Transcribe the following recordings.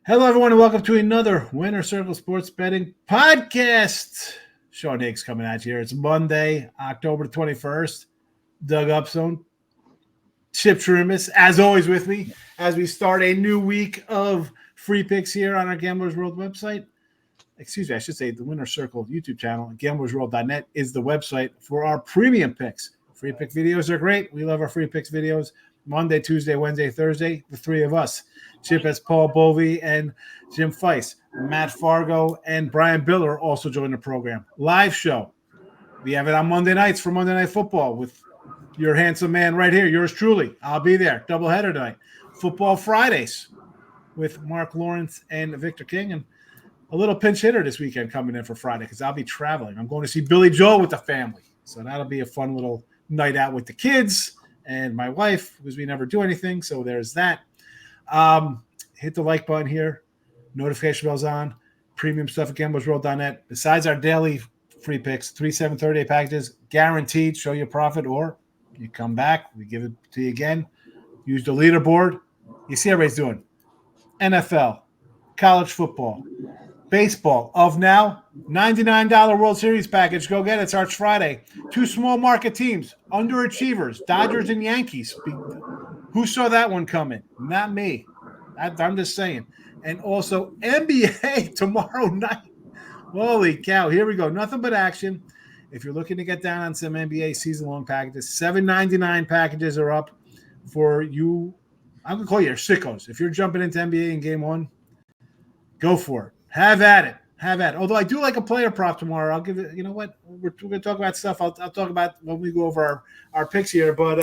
Hello, everyone, and welcome to another Winner Circle Sports Betting Podcast. Sean Higgs coming at you here. It's Monday, October 21st. Doug Upstone Chip Chirimbes, as always, with me as we start a new week of free picks here on our Gamblers World website. Excuse me, I should say the Winner Circle YouTube channel. gamblersworld.net is the website for our premium picks. Free pick videos are great. We love our free picks videos. Monday, Tuesday, Wednesday, Thursday, the three of us. Chip has Paul Bovey and Jim Feist. Matt Fargo and Brian Biller also join the program. Live show. We have it on Monday nights for Monday Night Football with your handsome man right here, yours truly. I'll be there. Doubleheader tonight. Football Fridays with Marc Lawrence and Victor King. And a little pinch hitter this weekend coming in for Friday because I'll be traveling. I'm going to see Billy Joel with the family. So that'll be a fun little night out with the kids and my wife, because we never do anything. So there's that. Hit the like button here. Notification bells on. Premium stuff at gamblersworld.net. Besides our daily free picks, 3 7/30 packages, guaranteed, show you a profit, or you come back, we give it to you again. Use the leaderboard. You see everybody's doing NFL, college football, baseball. Of now, $99 World Series package. Go get it. It starts Friday. 2 small market teams, underachievers, Dodgers and Yankees. Who saw that one coming? Not me. I'm just saying. And also NBA tomorrow night. Holy cow. Here we go. Nothing but action. If you're looking to get down on some NBA season-long packages, $7.99 packages are up for you. I'm going to call you your sickos. If you're jumping into NBA in game one, go for it. Have at it. Have at it. Although I do like a player prop tomorrow. I'll give it, you know what? We're going to talk about stuff. I'll talk about when we go over our picks here. But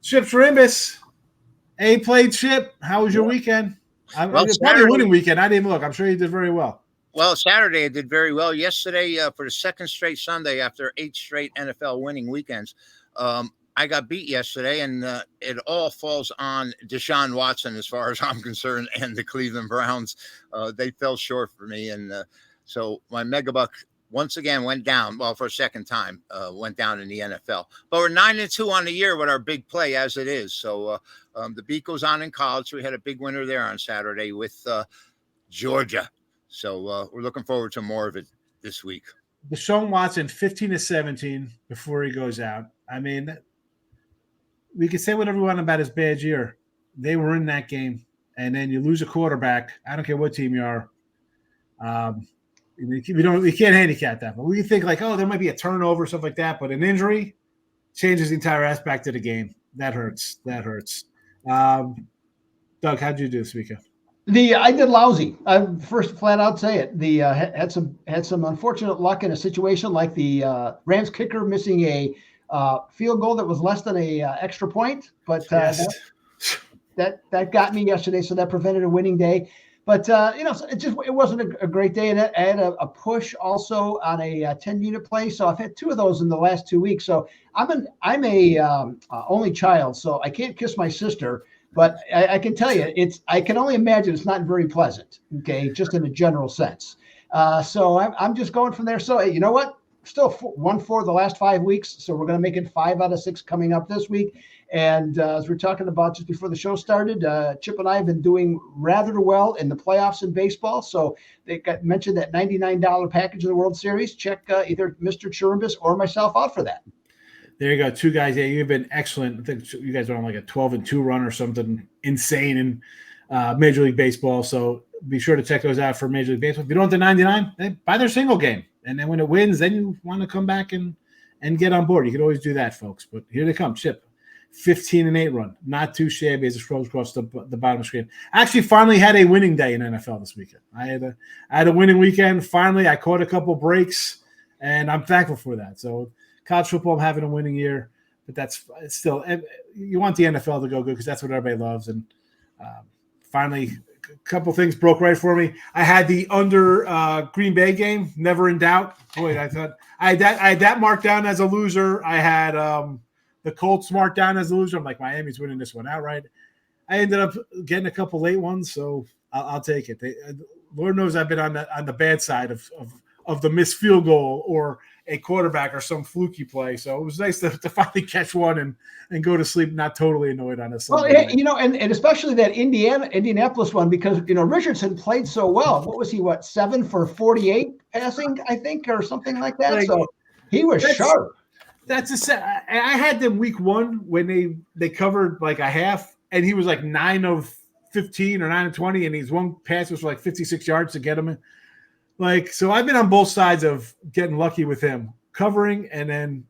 Chip Chirimbes, played Chip. How was your weekend? It's probably a winning weekend. I didn't even look. I'm sure you did very well. Well, Saturday I did very well. Yesterday, for the second straight Sunday after 8 straight NFL winning weekends, I got beat yesterday, and it all falls on Deshaun Watson as far as I'm concerned, and the Cleveland Browns. They fell short for me, and so my megabuck once again went down. Well, for a second time, went down in the NFL. But we're 9-2 on the year with our big play as it is. So the beat goes on in college. So we had a big winner there on Saturday with Georgia. So we're looking forward to more of it this week. Deshaun Watson, 15-17 before he goes out. I mean, we can say whatever we want about his bad year. They were in that game, and then you lose a quarterback. I don't care what team you are. We can't handicap that, but we think like, oh, there might be a turnover or stuff like that. But an injury changes the entire aspect of the game. That hurts. Doug, how'd you do this weekend? I did lousy. I first flat out say it. Had some unfortunate luck in a situation like the Rams kicker missing a field goal that was less than a extra point, but yes. that got me yesterday, so that prevented a winning day. But it wasn't a great day, and I had a push also on a 10-unit play. So I've had 2 of those in the last 2 weeks. So I'm a only child, so I can't kiss my sister. But I can tell you, I can only imagine it's not very pleasant. Okay, just in a general sense. So I'm just going from there. So you know what? Still 1-4 the last 5 weeks. So we're going to make it 5 out of 6 coming up this week. And as we're talking about just before the show started, Chip and I have been doing rather well in the playoffs in baseball. So they mentioned that $99 package of the World Series. Check either Mr. Chirimbes or myself out for that. There you go. 2 guys. Yeah, you've been excellent. I think you guys are on like a 12-2 run or something insane in Major League Baseball. So be sure to check those out for Major League Baseball. If you don't have the 99, then buy their single game. And then when it wins, then you want to come back and get on board. You can always do that, folks. But here they come. Chip, 15-8 run. Not too shabby as it scrolls across the bottom of the screen. I actually finally had a winning day in NFL this weekend. I had a winning weekend. Finally, I caught a couple breaks, and I'm thankful for that. So college football, I'm having a winning year. But that's still – you want the NFL to go good because that's what everybody loves. And finally – a couple things broke right for me. I had the under Green Bay game, never in doubt. Boy, I thought I had that marked down as a loser. I had the Colts marked down as a loser. I'm like, Miami's winning this one outright. I ended up getting a couple late ones, so I'll take it. Lord knows I've been on the bad side of the missed field goal or a quarterback or some fluky play. So it was nice to finally catch one and go to sleep not totally annoyed on a Sunday night. And especially that Indianapolis one, because Richardson played so well. What was he? 7 for 48 passing, I think, or something like that. So he was sharp. I had them week 1 when they covered like a half, and he was like 9 of 15 or 9 of 20, and his one pass was for like 56 yards to get him. So I've been on both sides of getting lucky with him covering, and then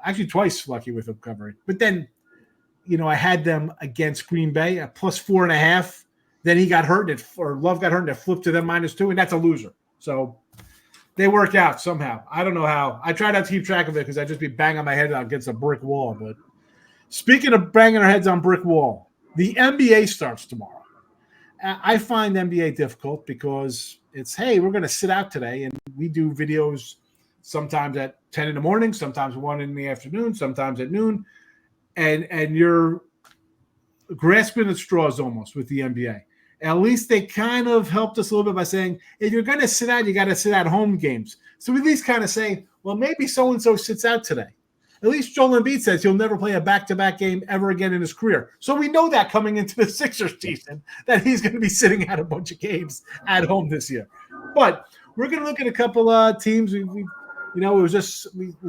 actually twice lucky with him covering. But then, I had them against Green Bay at plus 4.5. Then he got hurt, Love got hurt, and it flipped to them -2, and that's a loser. So they work out somehow. I don't know how. I try not to keep track of it because I'd just be banging my head against a brick wall. But speaking of banging our heads on brick wall, the NBA starts tomorrow. I find NBA difficult because it's, hey, we're going to sit out today, and we do videos sometimes at 10 in the morning, sometimes 1 in the afternoon, sometimes at noon, and you're grasping at straws almost with the NBA. At least they kind of helped us a little bit by saying, if you're going to sit out, you got to sit out home games. So we at least kind of say, well, maybe so-and-so sits out today. At least Joel Embiid says he'll never play a back-to-back game ever again in his career. So we know that coming into the Sixers season, that he's going to be sitting out a bunch of games at home this year. But we're going to look at a couple teams. We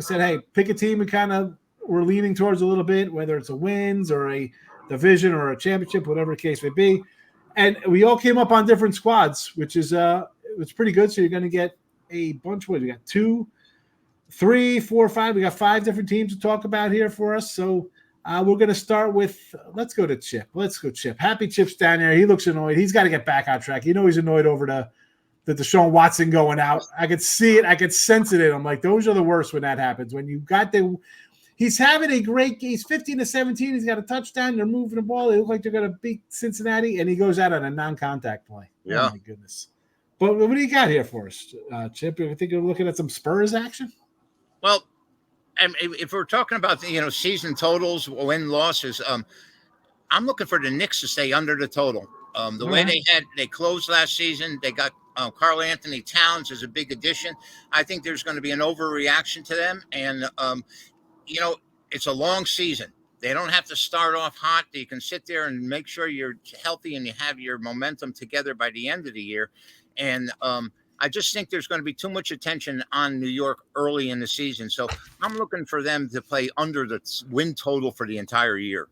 said, hey, pick a team we kind of were leaning towards a little bit, whether it's a wins or a division or a championship, whatever the case may be. And we all came up on different squads, which is it's pretty good. So you're going to get a bunch. What we got? 2, 3, 4, 5. We got 5 different teams to talk about here for us. So we're going to start with. Let's go to Chip. Let's go Chip. Happy Chip's down there. He looks annoyed. He's got to get back on track. He's annoyed over the Deshaun Watson going out. I could see it. I could sense it in him. Like, those are the worst when that happens. When you got he's having a great game. He's 15-17. He's got a touchdown. They're moving the ball. They look like they're going to beat Cincinnati, and he goes out on a non-contact play. Yeah. Oh, my goodness. But what do you got here for us, Chip? I think you're looking at some Spurs action? Well, if we're talking about, season totals, win losses, I'm looking for the Knicks to stay under the total. The way they closed last season, they got Karl Anthony Towns is a big addition. I think there's going to be an overreaction to them, and it's a long season. They don't have to start off hot. You can sit there and make sure you're healthy and you have your momentum together by the end of the year. And I just think there's going to be too much attention on New York early in the season. So I'm looking for them to play under the win total for the entire year.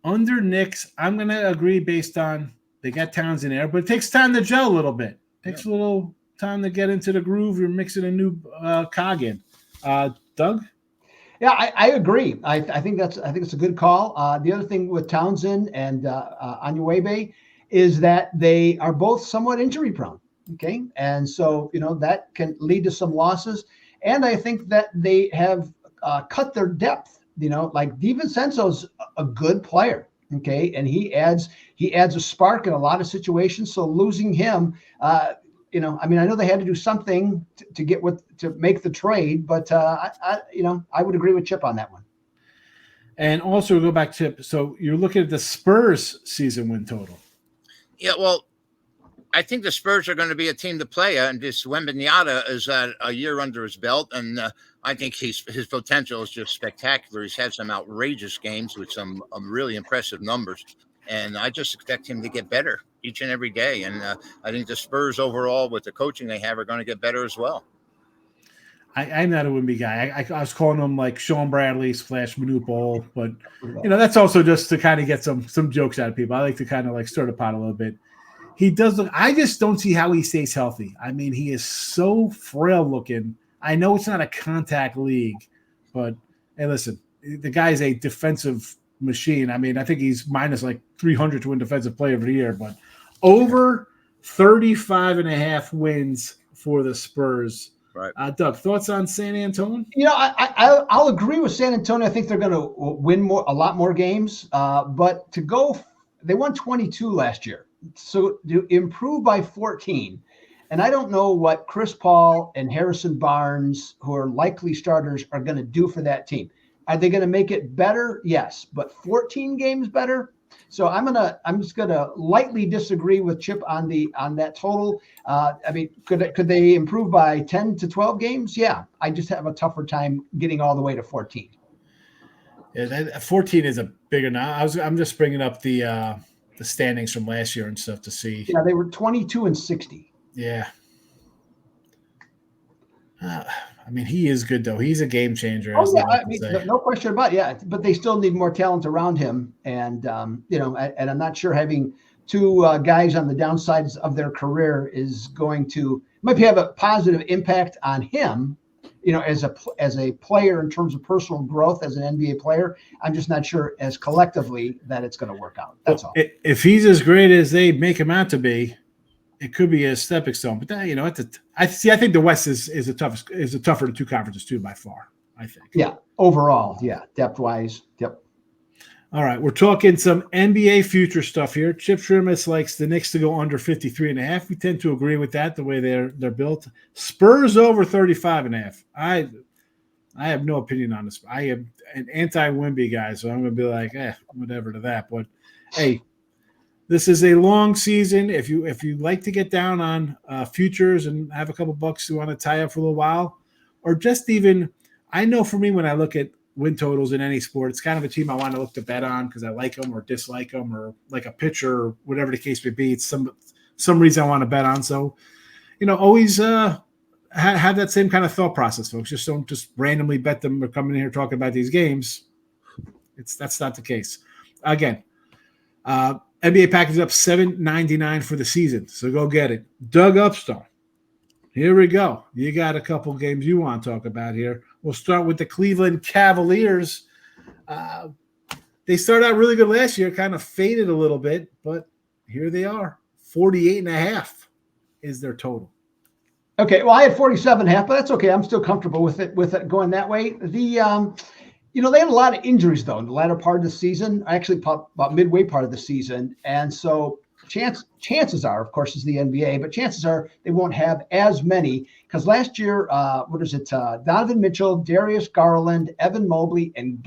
Under Knicks, I'm going to agree based on they got Towns in there, but it takes time to gel a little bit. It takes a little time to get into the groove. You're mixing a new cog in. Doug? Yeah, I agree. I think it's a good call. The other thing with Townsend and Anunoby is that they are both somewhat injury prone. Okay, and so that can lead to some losses. And I think that they have cut their depth. Like DiVincenzo's a good player. Okay, and he adds a spark in a lot of situations. So losing him, I know they had to do something to make the trade, but I would agree with Chip on that one. And also go back, Chip. So you're looking at the Spurs season win total. Yeah, well, I think the Spurs are going to be a team to play, and this Wembanyama is a year under his belt, and I think his potential is just spectacular. He's had some outrageous games with some really impressive numbers, and I just expect him to get better each and every day. And I think the Spurs overall, with the coaching they have, are going to get better as well. I'm not a Wemby guy. I was calling him like Sean Bradley / Manute Bol, but that's also just to kind of get some jokes out of people. I like to kind of like stir the pot a little bit. He does look. I just don't see how he stays healthy. I mean, he is so frail looking. I know it's not a contact league, but hey, listen, the guy's a defensive machine. I mean, I think he's minus like 300 to win Defensive Player of the Year, but over 35.5 wins for the Spurs. Right. Doug, thoughts on San Antonio? I'll agree with San Antonio. I think they're going to win a lot more games. But they won 22 last year. So to improve by 14, and I don't know what Chris Paul and Harrison Barnes, who are likely starters, are going to do for that team. Are they going to make it better? Yes. But 14 games better? So I'm just gonna lightly disagree with Chip on that total. I mean, could they improve by 10 to 12 games? Yeah, I just have a tougher time getting all the way to 14. Yeah, 14 is a bigger now. I'm just bringing up the standings from last year and stuff to see. Yeah, they were 22-60. Yeah. I mean, he is good though. He's a game changer. Oh yeah, I mean, no question about it. Yeah, but they still need more talent around him, and and I'm not sure having two guys on the downsides of their career is going to might have a positive impact on him. As a player in terms of personal growth as an NBA player, I'm just not sure as collectively that it's going to work out. That's all. If he's as great as they make him out to be, it could be a stepping stone. But I think the West is the toughest, is the tougher of the two conferences too by far. I think. Yeah, overall, yeah, depth wise, yep. All right, we're talking some NBA future stuff here. Chip Chirimbes likes the Knicks to go under 53.5. We tend to agree with that, the way they're built. Spurs over 35.5. I have no opinion on this. I am an anti-Wemby guy, so I'm going to be like, whatever to that. But hey, this is a long season. If you like to get down on futures and have a couple bucks you want to tie up for a little while, or just even, I know for me when I look at win totals in any sport, it's kind of a team I want to look to bet on because I like them or dislike them or like a pitcher or whatever the case may be. It's some reason I want to bet on. So, always have that same kind of thought process, folks. Just don't just randomly bet them or come in here talking about these games. That's not the case. Again, NBA package up $7.99 for the season, so go get it. Doug Upstone. Here we go. You got a couple games you want to talk about here. We'll start with the Cleveland Cavaliers. They started out really good last year, kind of faded a little bit, but here they are. 48.5 is their total. Okay, well, I had 47.5, but that's okay. I'm still comfortable with it going that way. They had a lot of injuries though in the latter part of the season. Actually, about midway part of the season, and so chances are, of course, is the NBA, but chances are they won't have as many because last year, Donovan Mitchell, Darius Garland, Evan Mobley, and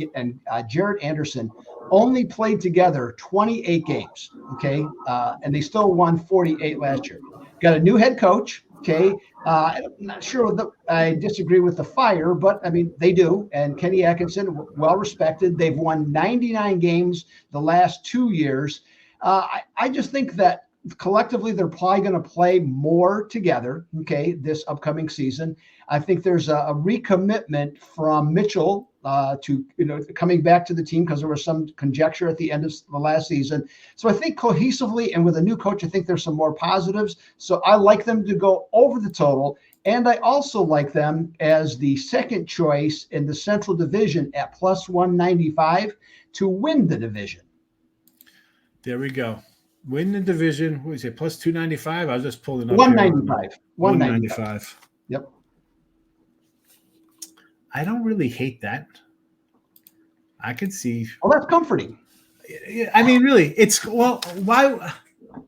Jared Anderson only played together 28 games. Okay, and they still won 48 last year. Got a new head coach. Okay, I'm not sure I disagree with the fire, but I mean they do. And Kenny Atkinson, well respected. They've won 99 games the last 2 years. I just think that collectively they're probably going to play more together, okay, this upcoming season. I think there's a recommitment from Mitchell to coming back to the team because there was some conjecture at the end of the last season. So I think cohesively and with a new coach, I think there's some more positives. So I like them to go over the total. And I also like them as the second choice in the Central Division at plus 195 to win the division. There we go. Win the division. What is it? Plus 295? I was just pulling up. 195. 195. Yep. I don't really hate that. I could see. Well, that's comforting. I mean, really, why?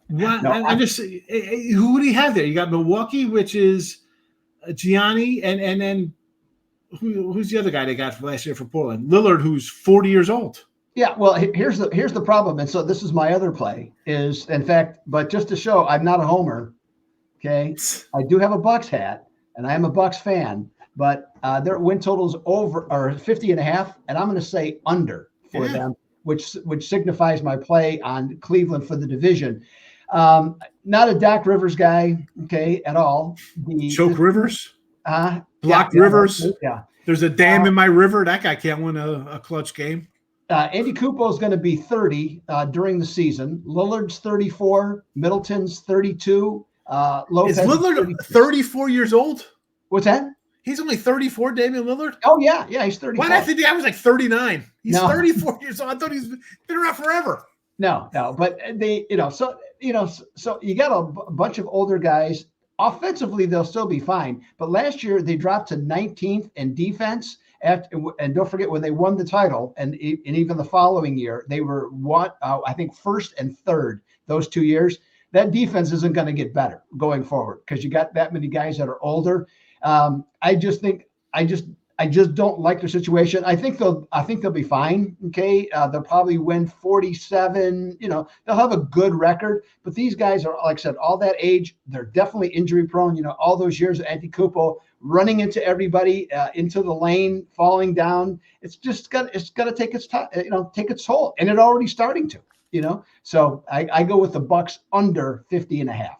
No, I'm just. Who do you have there? You got Milwaukee, which is Gianni, and then who's the other guy they got for last year for Portland? Lillard, who's 40 years old. Yeah, well, here's the problem, and so this is my other play is, in fact, but just to show I'm not a homer, okay? I do have a Bucks hat, and I am a Bucks fan, but their win total's over or 50.5, and I'm going to say under for them, which signifies my play on Cleveland for the division. Not a Doc Rivers guy, okay, at all. Choke Rivers, block Rivers. Yeah, there's a dam in my river. That guy can't win a clutch game. Andy Kupo is going to be 30 during the season. Lillard's 34. Middleton's 32. Lopez is Lillard 34 years old? What's that? He's only 34, Damian Lillard? Oh, yeah, he's 34. Why did I think the guy was like 39? He's 34 years old. I thought he's been around forever. No, but so you got a bunch of older guys. Offensively, they'll still be fine. But last year, they dropped to 19th in defense. And don't forget when they won the title, and even the following year, they were I think first and third those 2 years. That defense isn't going to get better going forward because you got that many guys that are older. I I just don't like their situation. I think they'll be fine. Okay. They'll probably win 47, they'll have a good record, but these guys are, like I said, all that age. They're definitely injury prone, all those years of Antetokounmpo running into everybody, into the lane, falling down. It's got to take its time, take its toll. And it already starting to, so I go with the Bucks under 50.5.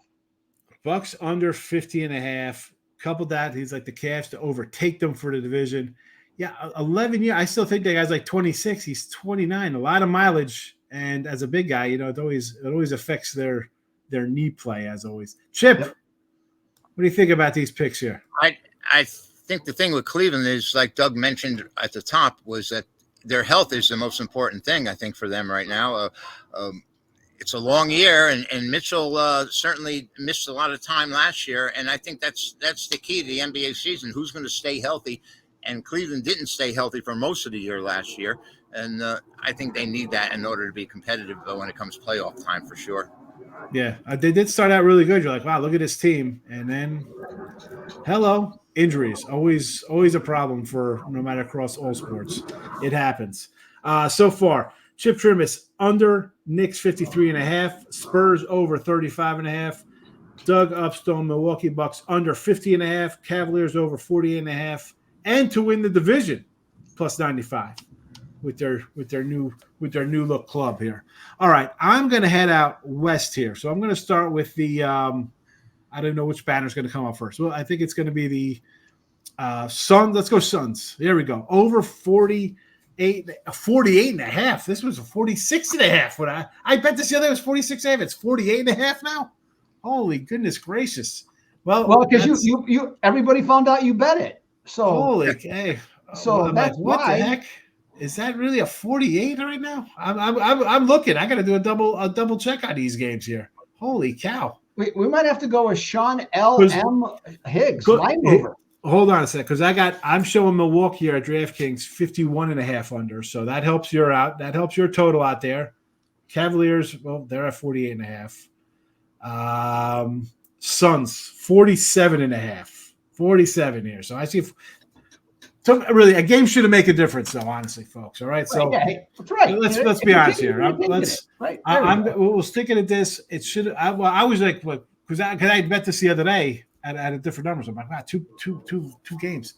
Bucks under 50.5. Couple that, he's like the Cavs to overtake them for the division. Yeah, 11 years. I still think that guy's like 26. He's 29. A lot of mileage, and as a big guy, it always affects their knee play as always. Chip, What do you think about these picks here? I think the thing with Cleveland is, like Doug mentioned at the top, was that their health is the most important thing, I think, for them right now. It's a long year, and Mitchell certainly missed a lot of time last year, and I think that's the key to the NBA season. Who's going to stay healthy? And Cleveland didn't stay healthy for most of the year last year, and I think they need that in order to be competitive when it comes playoff time for sure. Yeah, they did start out really good. You're like, wow, look at this team, and then injuries, always a problem for no matter across all sports. It happens. So far, Chip Chirimbes under Knicks 53.5, Spurs over 35.5, Doug Upstone Milwaukee Bucks under 50.5, Cavaliers over 48.5, and to win the division plus 95 with their new look club here. All right, I'm going to head out west here, so I'm going to start with the I don't know which banner is going to come up first. Well, I think it's going to be the Suns. Let's go Suns. There we go. Over 48.5. This was a 46.5. When I bet this the other was 46.5. It's 48.5 now. Holy goodness gracious! Well, because you everybody found out you bet it. So holy hey. So that's what why. The heck is that really a 48 right now? I'm looking. I got to do a double check on these games here. Holy cow! We might have to go with Sean L.M. Higgs, line mover. Hold on a sec, because I'm showing Milwaukee here at DraftKings 51.5 under, so that helps your out. That helps your total out there. Cavaliers, well, they're at 48.5. Suns 47.5. 47 here. So I see. So really, a game shouldn't make a difference, though. Honestly, folks. All right. So that's right. Let's be honest here. We'll stick it at this. It should. I was like, because I bet this the other day. At a different numbers. I'm like, wow, two games.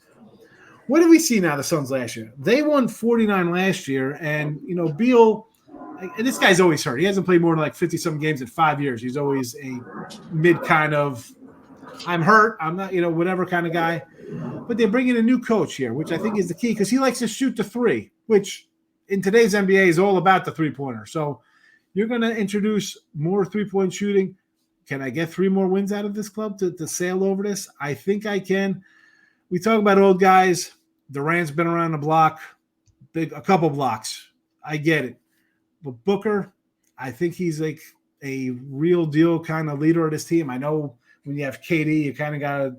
What did we see now, the Suns last year? They won 49 last year, and, Beal, and this guy's always hurt. He hasn't played more than like 50-some games in 5 years. He's always a mid kind of, I'm hurt, I'm not, whatever kind of guy. But they bring in a new coach here, which I think is the key, because he likes to shoot the three, which in today's NBA is all about the three-pointer. So you're going to introduce more three-point shooting. Can I get 3 more wins out of this club to sail over this? I think I can. We talk about old guys. Durant's been around the block, a couple blocks. I get it. But Booker, I think he's like a real deal kind of leader of this team. I know when you have KD, you kind of got to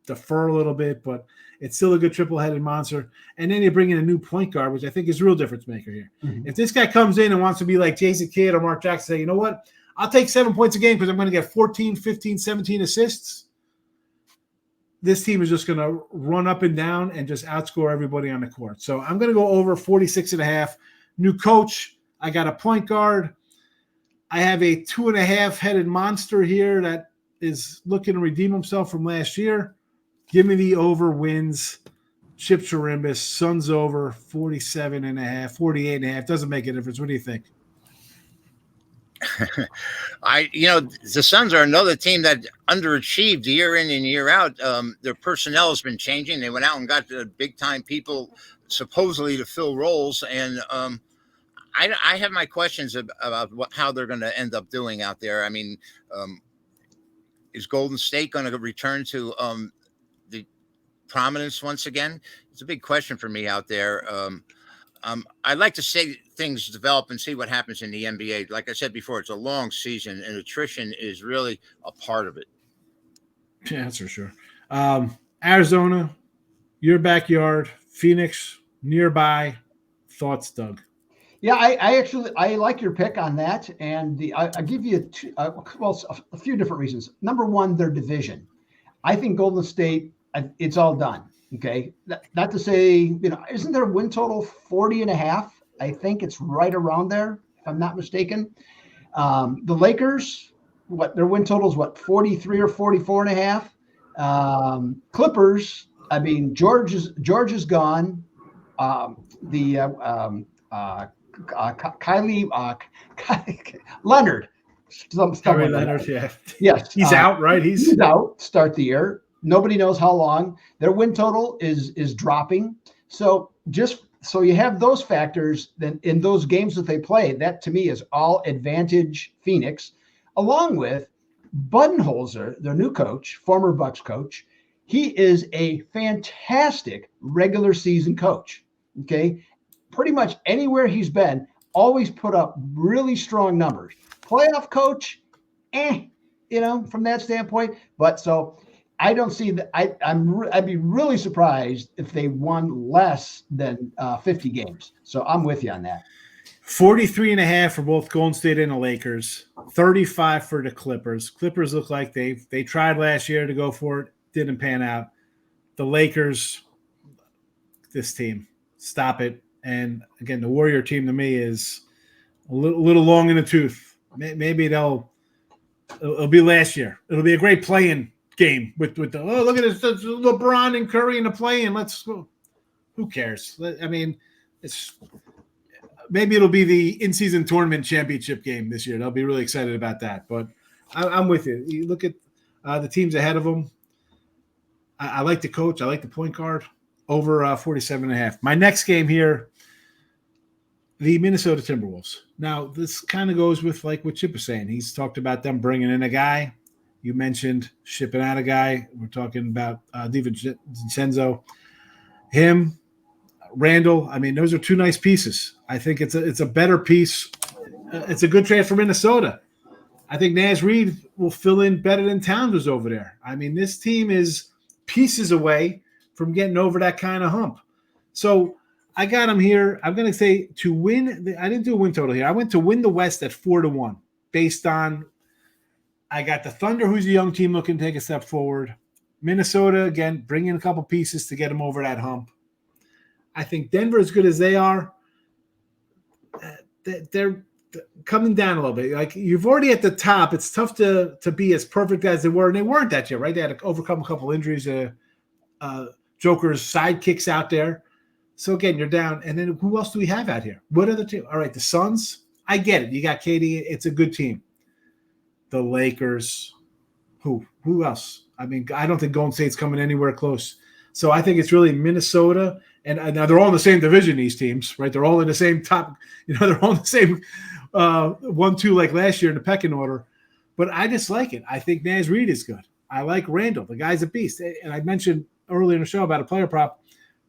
defer a little bit, but it's still a good triple-headed monster. And then you bring in a new point guard, which I think is a real difference maker here. Mm-hmm. If this guy comes in and wants to be like Jason Kidd or Marc Jackson, say, you know what? I'll take 7 points a game because I'm going to get 14, 15, 17 assists. This team is just going to run up and down and just outscore everybody on the court. So I'm going to go over 46.5. New coach. I got a point guard. I have a 2.5-headed monster here that is looking to redeem himself from last year. Give me the over wins. Chip Chirimbes, Suns over 47.5, 48.5. Doesn't make a difference. What do you think? The Suns are another team that underachieved year in and year out. Their personnel has been changing. They went out and got the big time people supposedly to fill roles. And I have my questions about how they're going to end up doing out there. I mean, is Golden State going to return to the prominence once again? It's a big question for me out there. I'd like to see things develop and see what happens in the NBA. Like I said before, it's a long season, and attrition is really a part of it. Yeah, that's for sure. Arizona, your backyard, Phoenix, nearby. Thoughts, Doug? Yeah, I like your pick on that, and I'll give you a few different reasons. Number one, their division. I think Golden State, it's all done. Okay. Not to say, isn't their win total 40.5? I think it's right around there, if I'm not mistaken. The Lakers, their win total is 43 or 44.5. Clippers, I mean, George is gone. Kylie Leonard. Kyrie Leonard, yeah. Yes. He's out, right? He's out, start the year. Nobody knows how long. Their win total is dropping. So you have those factors then in those games that they play. That to me is all advantage Phoenix, along with Budenholzer, their new coach, former Bucks coach. He is a fantastic regular season coach. Okay. Pretty much anywhere he's been, always put up really strong numbers. Playoff coach, from that standpoint. But so I don't see that. I'd be really surprised if they won less than 50 games. So I'm with you on that. 43.5 for both Golden State and the Lakers. 35 for the Clippers. Clippers look like they tried last year to go for it, didn't pan out. The Lakers, this team, stop it. And again, the Warrior team to me is a little long in the tooth. Maybe it'll be last year. It'll be a great play-in game with the look at this LeBron and Curry in the play-in. Let's go. Who cares? I mean, maybe it'll be the in-season tournament championship game this year. They'll be really excited about that. But I'm with you. You look at the teams ahead of them. I like the coach. I like the point guard over 47.5. My next game here, the Minnesota Timberwolves. Now, this kind of goes with like what Chip was saying. He's talked about them bringing in a guy. You mentioned shipping out a guy. We're talking about DiVincenzo. Him, Randall. I mean, those are two nice pieces. I think it's a better piece. It's a good trade for Minnesota. I think Naz Reid will fill in better than Towns was over there. I mean, this team is pieces away from getting over that kind of hump. So I got him here. I'm going to say to win. I didn't do a win total here. I went to win the West at 4-1 based on I got the Thunder, who's a young team looking to take a step forward. Minnesota, again, bring in a couple pieces to get them over that hump. I think Denver, as good as they are, they're coming down a little bit. Like you've already at the top. It's tough to be as perfect as they were, and they weren't that year, right? They had to overcome a couple injuries. Joker's sidekicks out there. So again, you're down. And then who else do we have out here? What other team? All right, the Suns. I get it. You got KD. It's a good team. The Lakers. Who else? I mean, I don't think Golden State's coming anywhere close. So I think it's really Minnesota. And now they're all in the same division, these teams, right? They're all in the same top. They're all in the same 1-2 like last year in the pecking order. But I just like it. I think Naz Reid is good. I like Randall. The guy's a beast. And I mentioned earlier in the show about a player prop.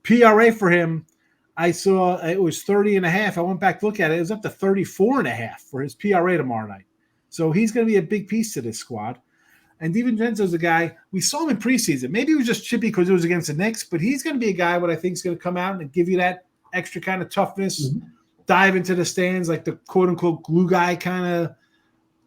PRA for him, I saw it was 30.5. I went back to look at it. It was up to 34.5 for his PRA tomorrow night. So he's going to be a big piece to this squad. And DiVincenzo's a guy, we saw him in preseason. Maybe he was just chippy because it was against the Knicks, but he's going to be a guy what I think is going to come out and give you that extra kind of toughness, dive into the stands like the quote-unquote glue guy, kind of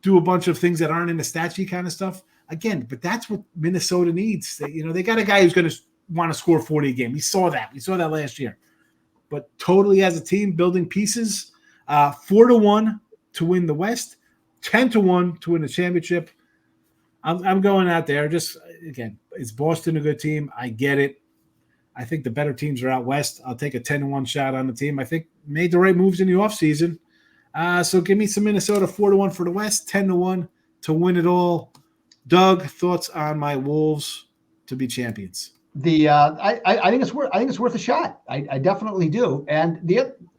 do a bunch of things that aren't in the stat sheet kind of stuff. Again, but that's what Minnesota needs. They got a guy who's going to want to score 40 a game. We saw that. We saw that last year. But totally as a team, building pieces, 4-1 to win the West, 10-1 to win the championship. I'm going out there. Just, again, is Boston a good team? I get it. I think the better teams are out West. I'll take a 10-1 shot on the team. I think made the right moves in the offseason. So give me some Minnesota, 4-1 for the West, 10-1 to win it all. Doug, thoughts on my Wolves to be champions? I think it's worth a shot. I definitely do. And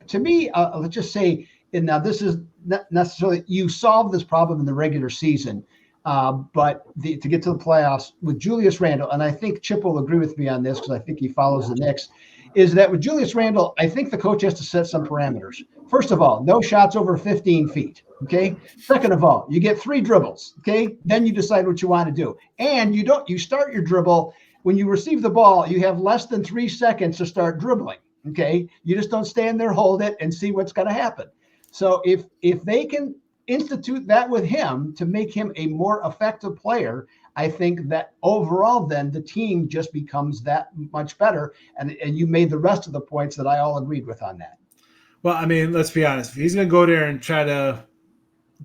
to me, let's just say, and now this is not necessarily you solve this problem in the regular season, but to get to the playoffs with Julius Randle, and I think Chip will agree with me on this because I think he follows the Knicks, is that with Julius Randle, I think the coach has to set some parameters. First of all, no shots over 15 feet. Okay. Second of all, you get 3 dribbles. Okay. Then you decide what you want to do. And you start your dribble. When you receive the ball, you have less than 3 seconds to start dribbling. Okay. You just don't stand there, hold it, and see what's going to happen. So if they can institute that with him to make him a more effective player, I think that overall, then the team just becomes that much better. And you made the rest of the points that I all agreed with on that. Well, I mean, let's be honest. If he's going to go there and try to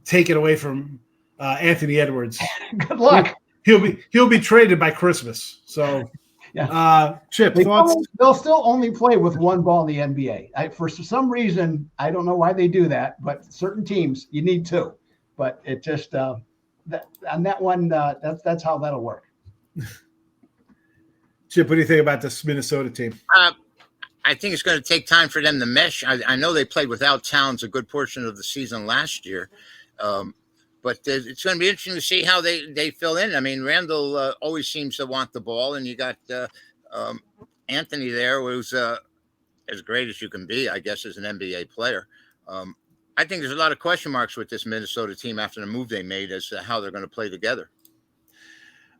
take it away from Anthony Edwards, good luck. He'll be traded by Christmas. So, yeah. Chip, thoughts? They'll still only play with one ball in the NBA. For some reason, I don't know why they do that, but certain teams you need two. But it just on that one, that's how that'll work. Chip, what do you think about this Minnesota team? I think it's going to take time for them to mesh. I know they played without Towns a good portion of the season last year, but it's going to be interesting to see how they fill in. I mean, Randall always seems to want the ball, and you got Anthony there, who's as great as you can be, I guess, as an NBA player. I think there's a lot of question marks with this Minnesota team after the move they made as to how they're going to play together.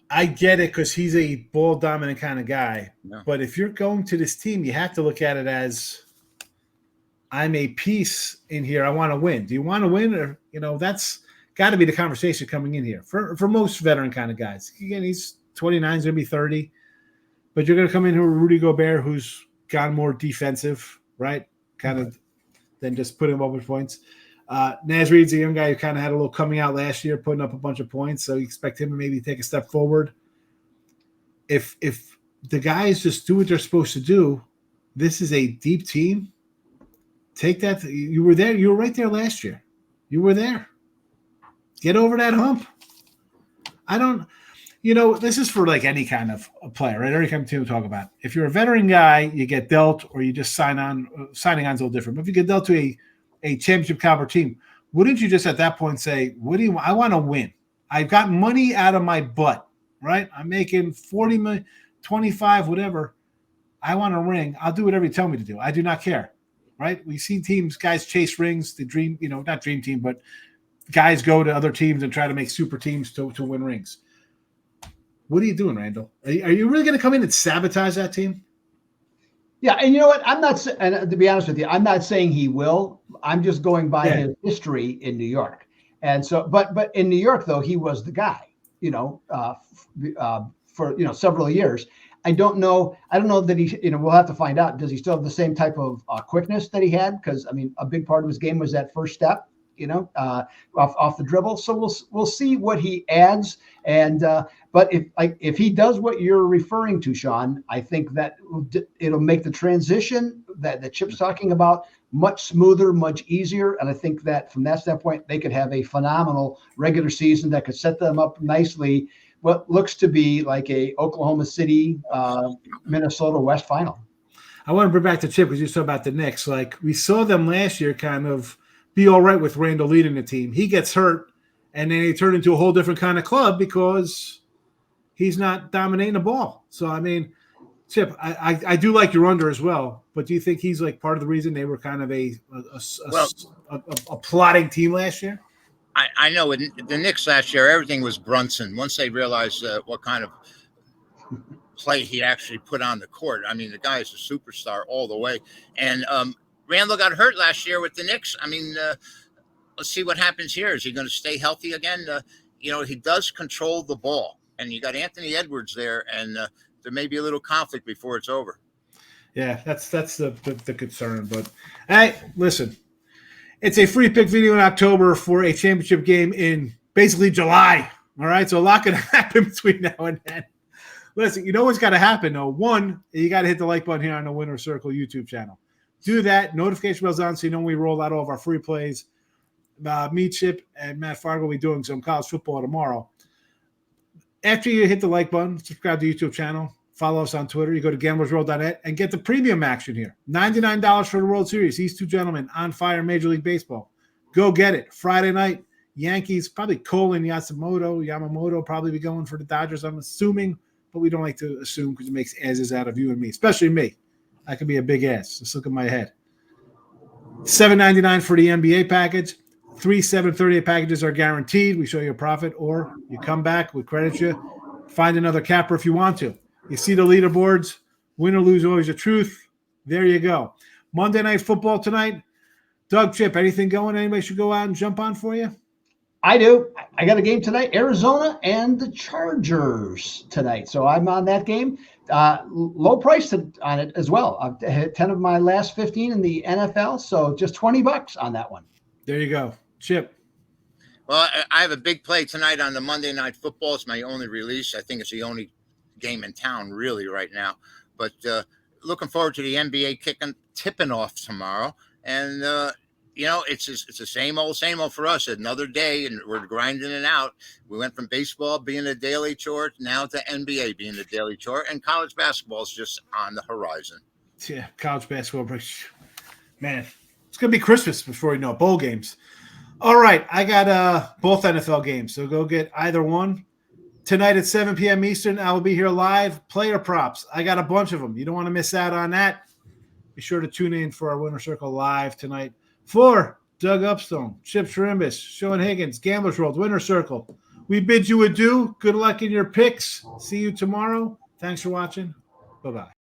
I get it because he's a ball dominant kind of guy. Yeah. But if you're going to this team, you have to look at it as I'm a piece in here. I want to win. Do you want to win? Or, that's got to be the conversation coming in here for most veteran kind of guys. Again, he's 29, he's going to be 30. But you're going to come in here with Rudy Gobert, who's gotten more defensive, right? Kind of than just putting him up with points. Naz Reid's a young guy who kind of had a little coming out last year, putting up a bunch of points. So you expect him to maybe take a step forward. If the guys just do what they're supposed to do, this is a deep team. Take that. You were there. You were right there last year. You were there. Get over that hump. This is for like any kind of a player, right? Every kind of team we talk about. If you're a veteran guy, you get dealt or you just sign on. Signing on is a little different. But if you get dealt to a championship caliber team, wouldn't you just at that point say, I want to win. I've got money out of my butt, right? I'm making 40 million, 25, whatever. I want a ring. I'll do whatever you tell me to do. I do not care, right? We see guys chase rings, the dream, not dream team, but guys go to other teams and try to make super teams to win rings. What are you doing, Randall? Are you really going to come in and sabotage that team? Yeah, and you know what? I'm not. And to be honest with you, I'm not saying he will. I'm just going by his history in New York. And so, but in New York, though, he was the guy. For several years. I don't know that he. We'll have to find out. Does he still have the same type of quickness that he had? Because a big part of his game was that first step. Off the dribble. So we'll see what he adds. And but if he does what you're referring to, Sean, I think that it'll make the transition that Chip's talking about much smoother, much easier. And I think that from that standpoint, they could have a phenomenal regular season that could set them up nicely. What looks to be like a Oklahoma City, Minnesota West final. I want to bring back to Chip because you saw about the Knicks. Like we saw them last year, kind of be all right with Randall leading the team. He gets hurt, and then he turned into a whole different kind of club because he's not dominating the ball. So, I mean, Chip, I do like your under as well, but do you think he's like part of the reason they were kind of a plotting team last year? I know in the Knicks last year, everything was Brunson. Once they realized what kind of play he actually put on the court. I mean, the guy is a superstar all the way. And Randall got hurt last year with the Knicks. I mean, let's see what happens here. Is he going to stay healthy again? He does control the ball. And you got Anthony Edwards there, and there may be a little conflict before it's over. Yeah, that's the concern. But, hey, listen. It's a free pick video in October for a championship game in basically July. All right, so a lot can happen between now and then. Listen, you know what's got to happen, though. One, you got to hit the like button here on the Winner Circle YouTube channel. Do that. Notification bells on so you know when we roll out all of our free plays. Me, Chip, and Matt Fargo will be doing some college football tomorrow. After you hit the like button, subscribe to the YouTube channel. Follow us on Twitter. You go to gamblersworld.net and get the premium action here. $99 for the World Series. These two gentlemen on fire in Major League Baseball. Go get it. Friday night, Yankees, probably Cole and Yamamoto probably be going for the Dodgers, I'm assuming. But we don't like to assume because it makes asses out of you and me, especially me. I could be a big ass. Just look at my head. $7.99 for the NBA package. 3 $7.38 packages are guaranteed. We show you a profit, or you come back, we credit you. Find another capper if you want to. You see the leaderboards. Win or lose, always the truth. There you go. Monday Night Football tonight. Doug, Chip, anything going? Anybody should go out and jump on for you? I do. I got a game tonight, Arizona and the Chargers tonight. So I'm on that game. Low price on it as well. I've had 10 of my last 15 in the NFL. So just $20 on that one. There you go. Chip. Well, I have a big play tonight on the Monday Night Football. It's my only release. I think it's the only game in town really right now. But looking forward to the NBA tipping off tomorrow. And, it's the same old for us. Another day, and we're grinding it out. We went from baseball being a daily chore now to NBA being a daily chore. And college basketball is just on the horizon. Yeah, college basketball. Man, it's going to be Christmas before you know it. Bowl games. All right, I got both NFL games, so go get either one. Tonight at 7 p.m. Eastern, I will be here live. Player props. I got a bunch of them. You don't want to miss out on that. Be sure to tune in for our Winner Circle live tonight. For Doug Upstone, Chip Chirimbes, Sean Higgs, Gamblers World, Winner Circle, we bid you adieu. Good luck in your picks. See you tomorrow. Thanks for watching. Bye-bye.